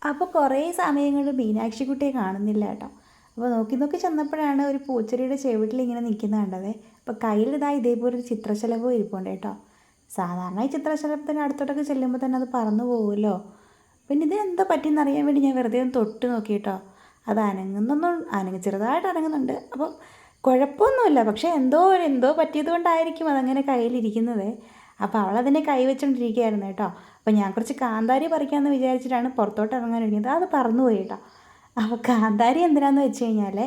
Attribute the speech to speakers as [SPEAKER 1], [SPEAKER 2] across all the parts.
[SPEAKER 1] അപ്പോൾ കുറേ സമയം കൊണ്ട് മീനാക്ഷിക്കുട്ടിയെ കാണുന്നില്ല കേട്ടോ. അപ്പോൾ നോക്കി നോക്കി ചെന്നപ്പോഴാണ് ഒരു പൂച്ചെടിയുടെ ചെവിട്ടിൽ ഇങ്ങനെ നിൽക്കുന്നത് കണ്ടത്. അപ്പോൾ കയ്യിലിതാ ഇതേപോലെ ഒരു ചിത്രശലഭവും ഇരിപ്പുണ്ട് കേട്ടോ. സാധാരണ ഈ ചിത്രശലഭത്തിന് അടുത്തോട്ടൊക്കെ ചെല്ലുമ്പോൾ തന്നെ അത് പറന്നു പോകുമല്ലോ. പിന്നെ ഇത് എന്താ പറ്റിയെന്നറിയാൻ വേണ്ടി ഞാൻ വെറുതെ ഒന്ന് തൊട്ട് നോക്കി കേട്ടോ. അത് ചെറുതായിട്ട് അനങ്ങുന്നുണ്ട്. അപ്പം കുഴപ്പമൊന്നുമില്ല, പക്ഷേ എന്തോ പറ്റിയത് കൊണ്ടായിരിക്കും അതങ്ങനെ കയ്യിലിരിക്കുന്നത്. അപ്പോൾ അവളതിനെ കൈവച്ചുകൊണ്ടിരിക്കുകയായിരുന്നു കേട്ടോ. അപ്പോൾ ഞാൻ കുറച്ച് കാന്താരി പറിക്കാമെന്ന് വിചാരിച്ചിട്ടാണ് പുറത്തോട്ട് ഇറങ്ങാൻ ഒരുങ്ങിയത്. അത് പറന്നുപോയി കേട്ടോ. അപ്പോൾ കാന്താരി എന്തിനാന്ന് വെച്ച് കഴിഞ്ഞാൽ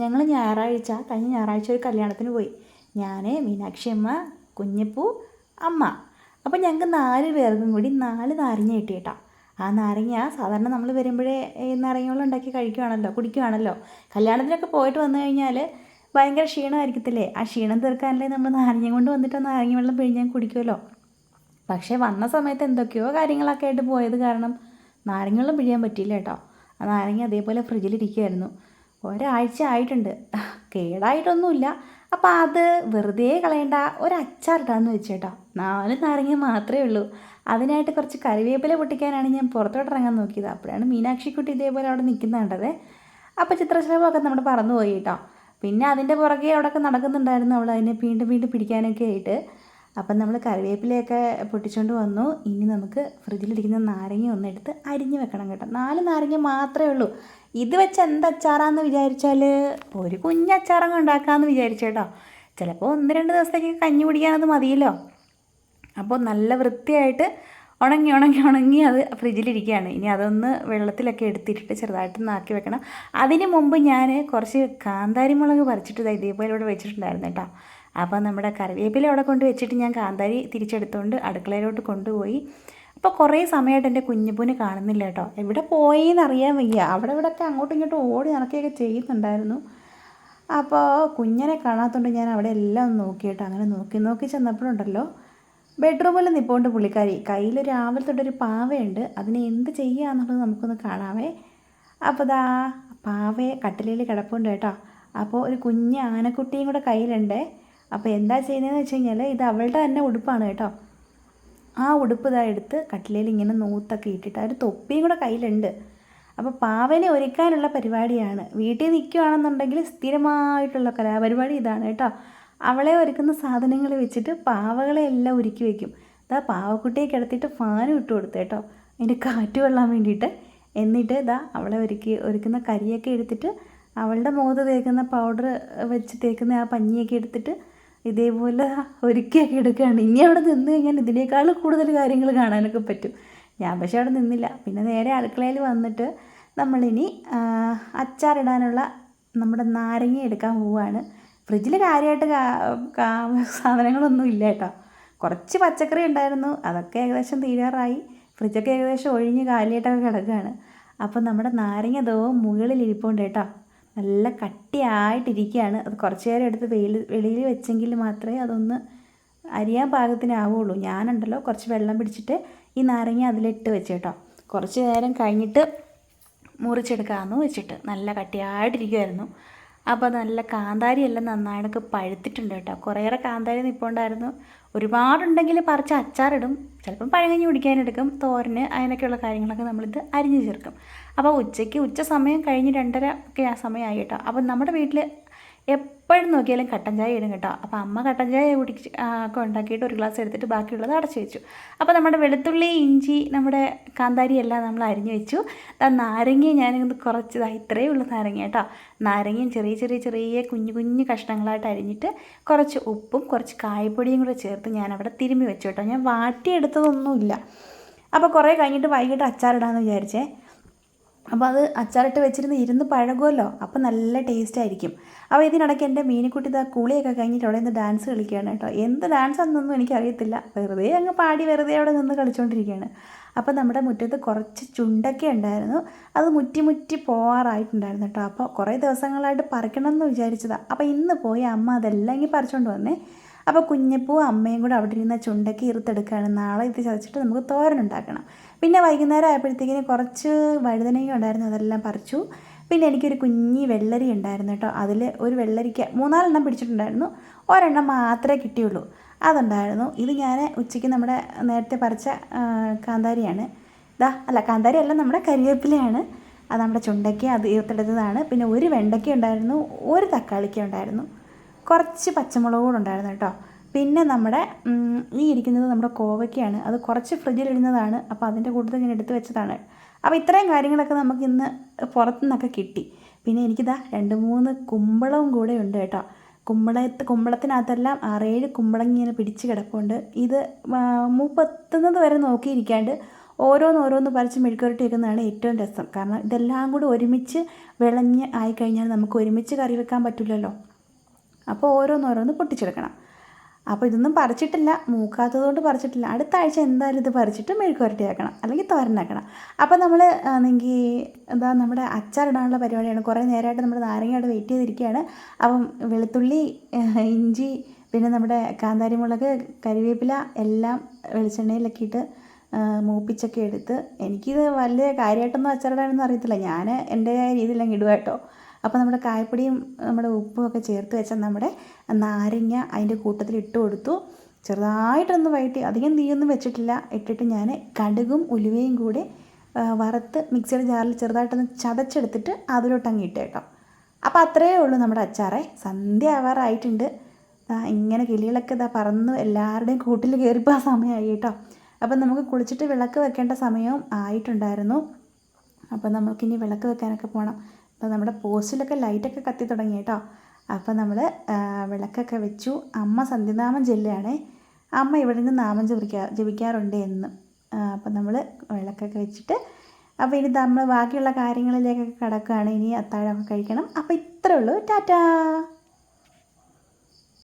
[SPEAKER 1] ഞങ്ങൾ കഴിഞ്ഞ ഞായറാഴ്ച ഒരു കല്യാണത്തിന് പോയി. ഞാൻ, മീനാക്ഷി അമ്മ, കുഞ്ഞപ്പൂ, അമ്മ. അപ്പോൾ ഞങ്ങൾക്ക് 4 പേർക്കും കൂടി 4 നാരങ്ങ കിട്ടി കേട്ടോ. ആ നാരങ്ങ സാധാരണ നമ്മൾ വരുമ്പോഴേ നാരങ്ങ ഉണ്ടാക്കി കുടിക്കുകയാണല്ലോ. കല്യാണത്തിനൊക്കെ പോയിട്ട് വന്നു കഴിഞ്ഞാൽ ഭയങ്കര ക്ഷീണമായിരിക്കത്തില്ലേ. ആ ക്ഷീണം തീർക്കാനല്ലേ നമ്മൾ നാരങ്ങ കൊണ്ട് വന്നിട്ട് നാരങ്ങ വെള്ളം പിഴിഞ്ഞാൽ കുടിക്കുമല്ലോ. പക്ഷേ വന്ന സമയത്ത് എന്തൊക്കെയോ കാര്യങ്ങളൊക്കെ ആയിട്ട് പോയത് കാരണം നാരങ്ങ വെള്ളം പിഴിയാൻ പറ്റിയില്ല കേട്ടോ. ആ നാരങ്ങ അതേപോലെ ഫ്രിഡ്ജിലിരിക്കുമായിരുന്നു. ഒരാഴ്ച ആയിട്ടുണ്ട്. കേടായിട്ടൊന്നുമില്ല. അപ്പോൾ അത് വെറുതെ കളയണ്ട, ഒരു അച്ചാറിടാമെന്ന് വെച്ചേട്ടോ. 4 നാരങ്ങ മാത്രമേ ഉള്ളൂ. അതിനായിട്ട് കുറച്ച് കറിവേപ്പില പൊട്ടിക്കാനാണ് ഞാൻ പുറത്തോട്ട് ഇറങ്ങാൻ നോക്കിയത്. അപ്പോഴാണ് മീനാക്ഷിക്കുട്ടി ഇതേപോലെ അവിടെ നിൽക്കുന്നത് കണ്ടത്. അപ്പോൾ ചിത്രശലഭമൊക്കെ നമ്മുടെ പറന്നുപോയി കേട്ടോ. പിന്നെ അതിൻ്റെ പുറകെ അവിടെയൊക്കെ നടക്കുന്നുണ്ടായിരുന്നു അവൾ, അതിനെ വീണ്ടും പിടിക്കാനൊക്കെ ആയിട്ട്. അപ്പം നമ്മൾ കറിവേപ്പിലയൊക്കെ പൊട്ടിച്ചുകൊണ്ട് വന്നു. ഇനി നമുക്ക് ഫ്രിഡ്ജിലിരിക്കുന്ന നാരങ്ങ ഒന്നെടുത്ത് അരിഞ്ഞ് വെക്കണം കേട്ടോ. 4 നാരങ്ങ മാത്രമേ ഉള്ളൂ. ഇത് വെച്ച് എന്ത് അച്ചാറാന്ന് വിചാരിച്ചാൽ ഒരു കുഞ്ഞച്ചാറങ്ങ് ഉണ്ടാക്കാമെന്ന് വിചാരിച്ചു കേട്ടോ. ചിലപ്പോൾ 1-2 ദിവസത്തേക്ക് കഞ്ഞി കുടിക്കാനത് മതിയല്ലോ. അപ്പോൾ നല്ല വൃത്തിയായിട്ട് ഉണങ്ങി അത് ഫ്രിഡ്ജിലിരിക്കുകയാണ്. ഇനി അതൊന്ന് വെള്ളത്തിലൊക്കെ എടുത്തിട്ടിട്ട് ചെറുതായിട്ടൊന്ന് ആക്കി വെക്കണം. അതിന് മുമ്പ് ഞാൻ കുറച്ച് കാന്താരി മുളക് പറിച്ചിട്ട് ഇതേപോലെ ഇവിടെ വെച്ചിട്ടുണ്ടായിരുന്നു കേട്ടോ. അപ്പോൾ നമ്മുടെ കറിവേപ്പില അവിടെ കൊണ്ട് വെച്ചിട്ട് ഞാൻ കാന്താരി തിരിച്ചെടുത്തുകൊണ്ട് അടുക്കളയിലോട്ട് കൊണ്ടുപോയി. അപ്പോൾ കുറേ സമയമായിട്ട് എൻ്റെ കുഞ്ഞപ്പൂനെ കാണുന്നില്ല കേട്ടോ. എവിടെ പോയെന്ന് അറിയാൻ വയ്യ. അവിടെ ഇവിടെയൊക്കെ അങ്ങോട്ടും ഇങ്ങോട്ടും ഓടി നടക്കുകയൊക്കെ ചെയ്യുന്നുണ്ടായിരുന്നു. അപ്പോൾ കുഞ്ഞിനെ കാണാത്തതുകൊണ്ട് ഞാൻ അവിടെ എല്ലാം ഒന്ന് നോക്കി കേട്ടോ. അങ്ങനെ നോക്കി ചെന്നപ്പോഴുണ്ടല്ലോ, ബെഡ്റൂമിൽ നിൽപ്പുണ്ട് പുള്ളിക്കാരി. കയ്യിൽ രാവിലെ തൊട്ടൊരു പാവയുണ്ട്. അതിനെ എന്ത് ചെയ്യുക എന്നുള്ളത് നമുക്കൊന്ന് കാണാവേ. അപ്പോൾ ദാ പാവയെ കട്ടിലിൽ കിടപ്പുണ്ട് കേട്ടോ. അപ്പോൾ ഒരു കുഞ്ഞ് ആനക്കുട്ടിയും കൂടെ കയ്യിലുണ്ട്. അപ്പോൾ എന്താ ചെയ്യുന്നതെന്ന് വെച്ച് കഴിഞ്ഞാൽ ഇത് അവളുടെ തന്നെ ഉടുപ്പാണ് കേട്ടോ. ആ ഉടുപ്പ് ഇതാ എടുത്ത് കട്ടിലിൽ ഇങ്ങനെ നൂത്തൊക്കെ ഇട്ടിട്ട് ഒരു തൊപ്പിയും കൂടെ കയ്യിലുണ്ട്. അപ്പോൾ പാവനെ ഒരുക്കാനുള്ള പരിപാടിയാണ്. വീട്ടിൽ നിൽക്കുകയാണെന്നുണ്ടെങ്കിൽ സ്ഥിരമായിട്ടുള്ള കലാപരിപാടി ഇതാണ് കേട്ടോ. അവളെ ഒരുക്കുന്ന സാധനങ്ങൾ വെച്ചിട്ട് പാവകളെ എല്ലാം ഒരുക്കി വയ്ക്കും. ഇതാ പാവക്കുട്ടിയെ കിടത്തിയിട്ട് ഫാനും ഇട്ട് കൊടുത്തു കേട്ടോ, അതിൻ്റെ കാറ്റ് കൊള്ളാൻ വേണ്ടിയിട്ട്. എന്നിട്ട് ഇതാ അവളെ ഒരുക്കുന്ന കരിയൊക്കെ എടുത്തിട്ട് അവളുടെ മുഖത്ത് തേക്കുന്ന പൗഡർ വെച്ച് തേക്കുന്ന ആ പഞ്ഞിയൊക്കെ എടുത്തിട്ട് ഇതേപോലെ ഒരുക്കിയൊക്കെ എടുക്കുകയാണ്. ഇനി അവിടെ നിന്ന് കഴിഞ്ഞാൽ ഇതിനേക്കാൾ കൂടുതൽ കാര്യങ്ങൾ കാണാനൊക്കെ പറ്റും. ഞാൻ പക്ഷേ അവിടെ നിന്നില്ല. പിന്നെ നേരെ അടുക്കളയിൽ വന്നിട്ട് നമ്മളിനി അച്ചാറിടാനുള്ള നമ്മുടെ നാരങ്ങ എടുക്കാൻ പോവുകയാണ്. ഫ്രിഡ്ജിൽ കാര്യമായിട്ട് സാധനങ്ങളൊന്നും ഇല്ല കേട്ടോ. കുറച്ച് പച്ചക്കറി ഉണ്ടായിരുന്നു, അതൊക്കെ ഏകദേശം തീരാറായി. ഫ്രിഡ്ജൊക്കെ ഏകദേശം ഒഴിഞ്ഞ് കാലിയായിട്ടൊക്കെ കിടക്കുകയാണ്. അപ്പോൾ നമ്മുടെ നാരങ്ങ മുകളിൽ ഇരിപ്പുണ്ട് കേട്ടോ. നല്ല കട്ടിയായിട്ടിരിക്കുകയാണ്. അത് കുറച്ച് നേരം എടുത്ത് വെളിയിൽ വെച്ചെങ്കിൽ മാത്രമേ അതൊന്ന് അരിയാൻ പാകത്തിനാവുള്ളൂ. ഞാനുണ്ടല്ലോ കുറച്ച് വെള്ളം പിടിച്ചിട്ട് ഈ നാരങ്ങ അതിലിട്ട് വെച്ച് കേട്ടോ. കുറച്ച് നേരം കഴിഞ്ഞിട്ട് മുറിച്ചെടുക്കാമെന്ന് വെച്ചിട്ട് നല്ല കട്ടിയായിട്ടിരിക്കുമായിരുന്നു. അപ്പോൾ നല്ല കാന്താരി എല്ലാം നന്നായിട്ടൊക്കെ പഴുത്തിട്ടുണ്ട് കേട്ടോ. കുറേയേറെ കാന്താരി നിൽപ്പുണ്ടായിരുന്നു. ഒരുപാടുണ്ടെങ്കിൽ പറിച്ച് അച്ചാറിടും, ചിലപ്പം പഴങ്കഞ്ഞി കുടിക്കാനെടുക്കും, തോരന്, അതിനൊക്കെയുള്ള കാര്യങ്ങളൊക്കെ നമ്മളിത് അരിഞ്ഞ് ചേർക്കും. അപ്പോൾ ഉച്ച സമയം കഴിഞ്ഞ് 2:30 ഒക്കെ ആ സമയമായി കേട്ടോ. അപ്പം നമ്മുടെ വീട്ടിൽ എപ്പോഴും നോക്കിയാലും കട്ടൻ ചായ ഇടും കേട്ടോ. അപ്പോൾ അമ്മ കട്ടൻ ചായ ഒക്കെ ഉണ്ടാക്കിയിട്ട് ഒരു ഗ്ലാസ് എടുത്തിട്ട് ബാക്കിയുള്ളത് അടച്ചു വെച്ചു. അപ്പോൾ നമ്മുടെ വെളുത്തുള്ളി, ഇഞ്ചി, നമ്മുടെ കാന്താരി എല്ലാം നമ്മൾ അരിഞ്ഞു വെച്ചു. നാരങ്ങ ഞാനിത് കുറച്ച് ഇത്രയേ ഉള്ളൂ നാരങ്ങ കേട്ടോ. നാരങ്ങയും ചെറിയ കുഞ്ഞു കഷ്ണങ്ങളായിട്ട് അരിഞ്ഞിട്ട് കുറച്ച് ഉപ്പും കുറച്ച് കായപ്പൊടിയും കൂടെ ചേർത്ത് ഞാനവിടെ തിരുമ്മി വെച്ചു കേട്ടോ. ഞാൻ വാട്ടിയെടുത്തതൊന്നുമില്ല. അപ്പോൾ കുറേ കഴിഞ്ഞിട്ട് വൈകിട്ട് അച്ചാറിടാമെന്ന് വിചാരിച്ചേ. അപ്പോൾ അത് അച്ചാറിട്ട് ഇരുന്ന് പഴകുമല്ലോ, അപ്പോൾ നല്ല ടേസ്റ്റ് ആയിരിക്കും. അപ്പോൾ ഇതിനിടയ്ക്ക് എൻ്റെ മീനിക്കുട്ടി കുളിയൊക്കെ കഴിഞ്ഞിട്ട് അവിടെ നിന്ന് ഡാൻസ് കളിക്കുകയാണ് കേട്ടോ. എന്ത് ഡാൻസ് എന്നൊന്നും എനിക്കറിയത്തില്ല, വെറുതെ അങ്ങ് പാടി വെറുതെ അവിടെ നിന്ന് കളിച്ചുകൊണ്ടിരിക്കുകയാണ്. അപ്പോൾ നമ്മുടെ മുറ്റത്ത് കുറച്ച് ചുണ്ടൊക്കെ ഉണ്ടായിരുന്നു, അത് മുറ്റി പോകാറായിട്ടുണ്ടായിരുന്നു കേട്ടോ. അപ്പോൾ കുറേ ദിവസങ്ങളായിട്ട് പറിക്കണമെന്ന് വിചാരിച്ചതാണ്. അപ്പോൾ ഇന്ന് പോയി അമ്മ അതെല്ലാം ഇങ്ങനെ പറിച്ചുകൊണ്ട് വന്നേ. അപ്പോൾ കുഞ്ഞപ്പൂ അമ്മയും കൂടെ അവിടെ ഇരുന്ന ചുണ്ടൊക്കെ ഇറുത്തെടുക്കുകയാണ്. നാളെ ഇത് ചതച്ചിട്ട് നമുക്ക് തോരനുണ്ടാക്കണം. പിന്നെ വൈകുന്നേരം ആയപ്പോഴത്തേക്കിന് കുറച്ച് വഴുതനങ്ങ ഉണ്ടായിരുന്നു, അതെല്ലാം പറിച്ചു. പിന്നെ എനിക്കൊരു കുഞ്ഞി വെള്ളരി ഉണ്ടായിരുന്നു കേട്ടോ. അതിൽ ഒരു വെള്ളരിക്ക 3-4 പിടിച്ചിട്ടുണ്ടായിരുന്നു, ഒരെണ്ണം മാത്രമേ കിട്ടിയുള്ളൂ, അതുണ്ടായിരുന്നു. ഇത് ഞാൻ ഉച്ചയ്ക്ക് നമ്മുടെ നേരത്തെ പറിച്ച കാന്താരിയാണ്. അല്ല കാന്താരി അല്ല, നമ്മുടെ കരിവേപ്പിലയാണ്. അത് നമ്മുടെ ചുണ്ടയ്ക്ക അത് ഈർത്തെടുത്തതാണ്. പിന്നെ ഒരു വെണ്ടയ്ക്ക ഉണ്ടായിരുന്നു, ഒരു തക്കാളിക്ക ഉണ്ടായിരുന്നു, കുറച്ച് പച്ചമുളക് കൂടെ ഉണ്ടായിരുന്നു കേട്ടോ. പിന്നെ നമ്മുടെ ഈ ഇരിക്കുന്നത് നമ്മുടെ കോവയ്ക്കയാണ്. അത് കുറച്ച് ഫ്രിഡ്ജിലിടുന്നതാണ്. അപ്പോൾ അതിൻ്റെ കൂട്ടത്തിൽ ഞാൻ എടുത്ത് വെച്ചതാണ്. അപ്പോൾ ഇത്രയും കാര്യങ്ങളൊക്കെ നമുക്ക് ഇന്ന് പുറത്തു നിന്നൊക്കെ കിട്ടി. പിന്നെ എനിക്കിതാ 2-3 കുമ്പളവും കൂടെ ഉണ്ട് കേട്ടോ. കുമ്പളത്തിനകത്തെല്ലാം 6-7 കുമ്പളങ്ങ ഇങ്ങനെ പിടിച്ച് കിടപ്പുണ്ട്. ഇത് മൂപ്പെത്തുന്നത് വരെ നോക്കിയിരിക്കാണ്ട് ഓരോന്നോരോന്ന് പറിച്ച് മെഴുക്കുവരട്ടി വെക്കുന്നതാണ് ഏറ്റവും രസം. കാരണം ഇതെല്ലാം കൂടി ഒരുമിച്ച് വിളഞ്ഞ് ആയിക്കഴിഞ്ഞാൽ നമുക്ക് ഒരുമിച്ച് കറി വെക്കാൻ പറ്റില്ലല്ലോ. അപ്പോൾ ഓരോന്നോരോന്ന് പൊട്ടിച്ചെടുക്കണം. അപ്പോൾ ഇതൊന്നും പറിച്ചിട്ടില്ല, മൂക്കാത്തതുകൊണ്ട് പറിച്ചിട്ടില്ല. അടുത്ത ആഴ്ച എന്തായാലും ഇത് പറിച്ചിട്ട് മെഴുക്കുവരട്ടി ആക്കണം, അല്ലെങ്കിൽ തോരനാക്കണം. അപ്പോൾ നമ്മൾ ആണെങ്കിൽ നമ്മുടെ അച്ചാറിടാനുള്ള പരിപാടിയാണ്. കുറേ നേരമായിട്ട് നമ്മൾ നാരങ്ങയോടെ വെയിറ്റ് ചെയ്തിരിക്കുകയാണ്. അപ്പം വെളുത്തുള്ളി, ഇഞ്ചി, പിന്നെ നമ്മുടെ കാന്താരിമുളക്, കരിവേപ്പില എല്ലാം വെളിച്ചെണ്ണയിലൊക്കെ ഇട്ട് മൂപ്പിച്ചൊക്കെ എടുത്ത്, എനിക്കിത് വലിയ കാര്യമായിട്ടൊന്നും അച്ചാറിടാനൊന്നും അറിയത്തില്ല. ഞാൻ എൻ്റെതായ രീതിയിലങ്ങ് ഇടുക കേട്ടോ. അപ്പോൾ നമ്മുടെ കായപ്പൊടിയും നമ്മുടെ ഉപ്പും ഒക്കെ ചേർത്ത് വെച്ച നമ്മുടെ നാരങ്ങ അതിൻ്റെ കൂട്ടത്തിൽ ഇട്ട് കൊടുത്തു. ചെറുതായിട്ടൊന്ന് വഴറ്റി, അധികം തീയൊന്നും വെച്ചിട്ടില്ല. ഇട്ടിട്ട് ഞാൻ കടുകും ഉലുവയും കൂടി വറുത്ത് മിക്സിയുടെ ജാറിൽ ചെറുതായിട്ടൊന്ന് ചതച്ചെടുത്തിട്ട് അതിലോട്ടങ്ങ് ഇട്ട് കേട്ടോ. അപ്പോൾ അത്രയേ ഉള്ളൂ നമ്മുടെ അച്ചാറേ. സന്ധ്യ ആവാറായിട്ടുണ്ട്. ഇങ്ങനെ കിളികളൊക്കെ പറന്ന് എല്ലാവരുടെയും കൂട്ടിൽ കയറിപ്പോൾ ആ സമയമായി കേട്ടോ. അപ്പം നമുക്ക് കുളിച്ചിട്ട് വിളക്ക് വെക്കേണ്ട സമയവും ആയിട്ടുണ്ടായിരുന്നു. അപ്പോൾ നമുക്കിനി വിളക്ക് വെക്കാനൊക്കെ പോകണം. അപ്പോൾ നമ്മുടെ പോസ്റ്റിലൊക്കെ ലൈറ്റൊക്കെ കത്തി തുടങ്ങി കേട്ടോ. അപ്പോൾ നമ്മൾ വിളക്കൊക്കെ വെച്ചു. അമ്മ സന്ധ്യനാമം ചൊല്ലുകയാണേ. അമ്മ ഇവിടെ നിന്ന് നാമം ജപിക്കാറുണ്ട് എന്നും. അപ്പോൾ നമ്മൾ വിളക്കൊക്കെ വെച്ചിട്ട് അപ്പോൾ ഇനി നമ്മൾ ബാക്കിയുള്ള കാര്യങ്ങളിലേക്കൊക്കെ കിടക്കുകയാണ്. ഇനി അത്താഴമൊക്കെ കഴിക്കണം. അപ്പോൾ ഇത്രയേ ഉള്ളൂ. ടാറ്റാ.